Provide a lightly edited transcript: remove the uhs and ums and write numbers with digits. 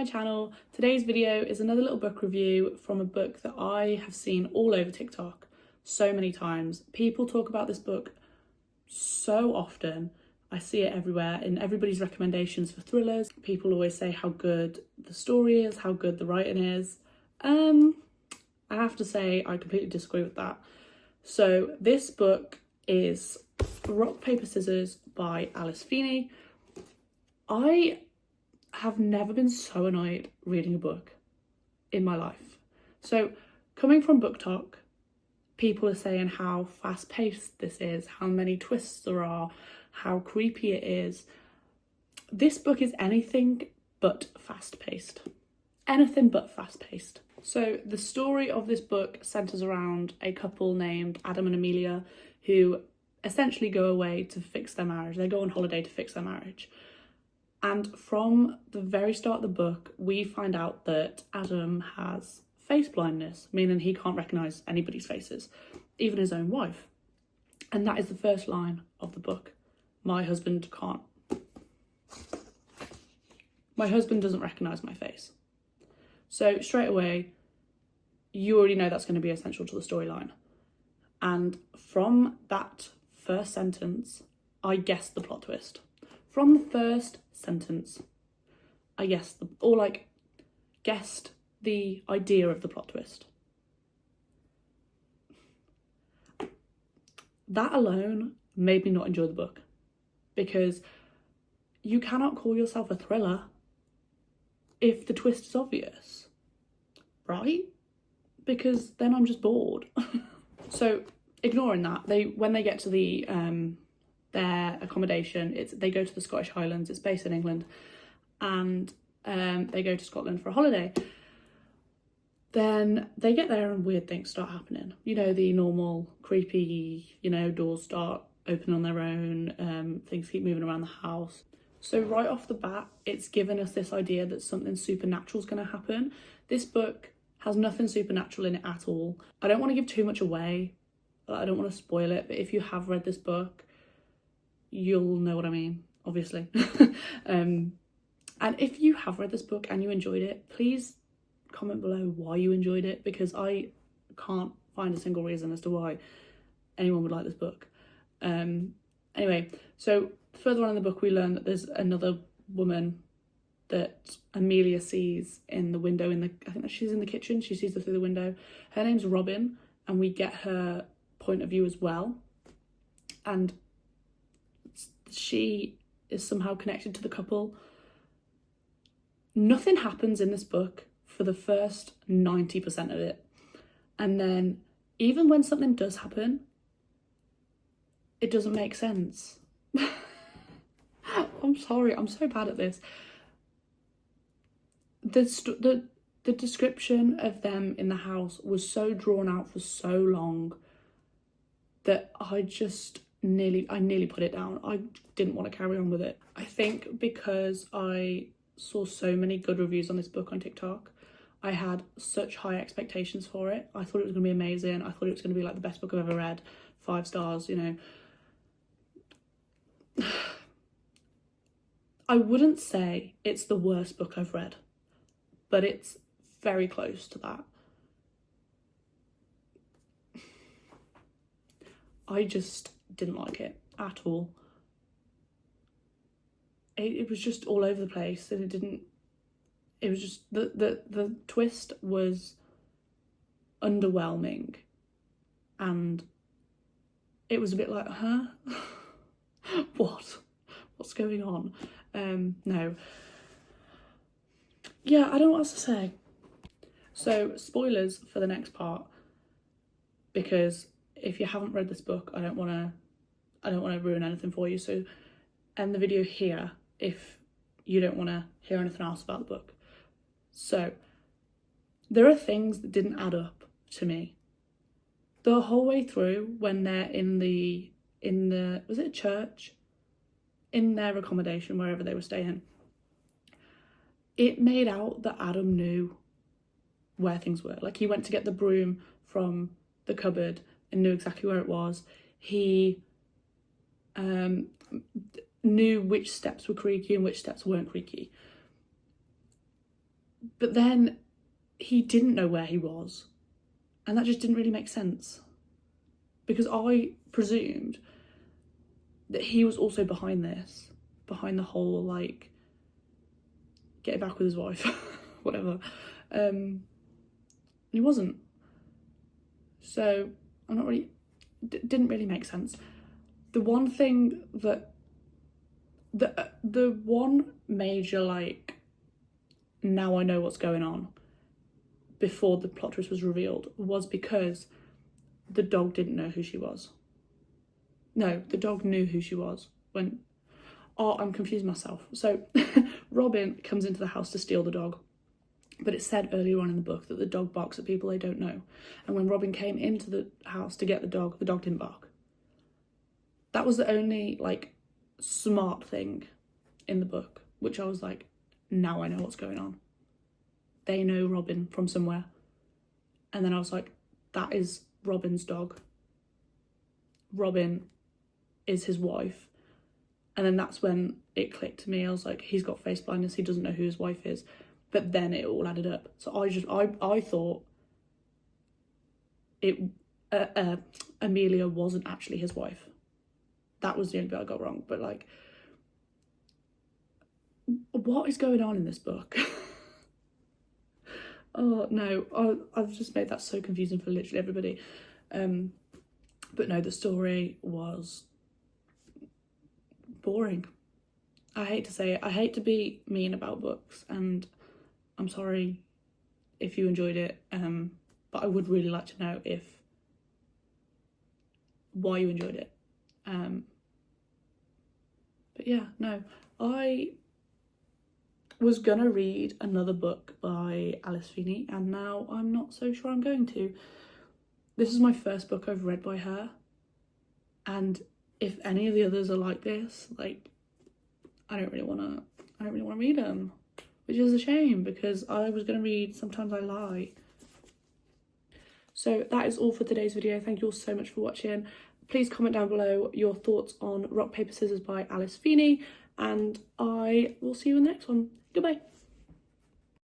channel. Today's video is another little book review from a book that I have seen all over TikTok so many times. People talk about this book so often. I see it everywhere in everybody's recommendations for thrillers. People always say how good the story is, how good the writing is. I have to say I completely disagree with that. So this book is Rock, Paper, Scissors by Alice Feeney. I have never been so annoyed reading a book in my life. So coming from Book Talk, people are saying how fast-paced this is, how many twists there are, how creepy it is. This book is anything but fast-paced. Anything but fast-paced. So the story of this book centres around a couple named Adam and Amelia who essentially go away to fix their marriage. They go on holiday to fix their marriage. And from the very start of the book, we find out that Adam has face blindness, meaning he can't recognise anybody's faces, even his own wife. And that is the first line of the book. My husband can't. My husband doesn't recognise my face. So straight away, you already know that's going to be essential to the storyline. And from that first sentence, I guessed the plot twist. From the first sentence, I guessed guessed the idea of the plot twist. That alone made me not enjoy the book, because you cannot call yourself a thriller if the twist is obvious, right? Because then I'm just bored. So ignoring that, when they get to the their accommodation, they go to the Scottish Highlands. It's based in England, and they go to Scotland for a holiday. Then they get there and weird things start happening. You know, the normal creepy, doors start opening on their own, things keep moving around the house. So right off the bat, it's given us this idea that something supernatural is going to happen. This book has nothing supernatural in it at all. I don't want to give too much away. I don't want to spoil it, but if you have read this book, you'll know what I mean, obviously. And if you have read this book and you enjoyed it, please comment below why you enjoyed it, because I can't find a single reason as to why anyone would like this book. Anyway, so further on in the book, we learn that there's another woman that Amelia sees in the window I think that she's in the kitchen. She sees her through the window. Her name's Robin, and we get her point of view as well. And she is somehow connected to the couple. Nothing happens in this book for the first 90% of it. And then even when something does happen, it doesn't make sense. I'm sorry, I'm so bad at this. The description of them in the house was so drawn out for so long that I nearly put it down. I didn't want to carry on with it. I think because I saw so many good reviews on this book on TikTok, I had such high expectations for it. I thought it was going to be amazing. I thought it was going to be like the best book I've ever read. 5 stars, I wouldn't say it's the worst book I've read, but it's very close to that. I just didn't like it at all. It was just all over the place, and it was just, the twist was underwhelming, and it was a bit like, huh? What's going on? No. Yeah, I don't know what else to say. So spoilers for the next part, because if you haven't read this book, I don't want to ruin anything for you. So end the video here if you don't want to hear anything else about the book. So there are things that didn't add up to me the whole way through when they're in the was it a church? In their accommodation, wherever they were staying. It made out that Adam knew where things were. Like, he went to get the broom from the cupboard and knew exactly where it was. He knew which steps were creaky and which steps weren't creaky. But then he didn't know where he was, and that just didn't really make sense, because I presumed that he was also behind this, behind the whole, like, getting back with his wife, whatever. And he wasn't. So I'm not really, didn't really make sense. The one thing that, the one major, like, now I know what's going on, before the plot twist was revealed, was because the dog didn't know who she was. No, the dog knew who she was when... Oh, I'm confusing myself. So Robin comes into the house to steal the dog, but it said earlier on in the book that the dog barks at people they don't know. And when Robin came into the house to get the dog didn't bark. That was the only, like, smart thing in the book, which I was like, now I know what's going on. They know Robin from somewhere. And then I was like, that is Robin's dog. Robin is his wife. And then that's when it clicked to me. I was like, he's got face blindness, he doesn't know who his wife is. But then it all added up. So I thought it Amelia wasn't actually his wife. That was the only bit I got wrong. But, like, what is going on in this book? Oh no, I've just made that so confusing for literally everybody. But no, the story was boring. I hate to say it. I hate to be mean about books, and I'm sorry if you enjoyed it, but I would really like to know why you enjoyed it. But yeah, no, I was gonna read another book by Alice Feeney, and now I'm not so sure I'm going to. This is my first book I've read by her, and if any of the others are like this, like, I don't really want to read them, which is a shame, because I was going to read Sometimes I Lie. So that is all for today's video. Thank you all so much for watching. Please comment down below your thoughts on Rock, Paper, Scissors by Alice Feeney, and I will see you in the next one. Goodbye.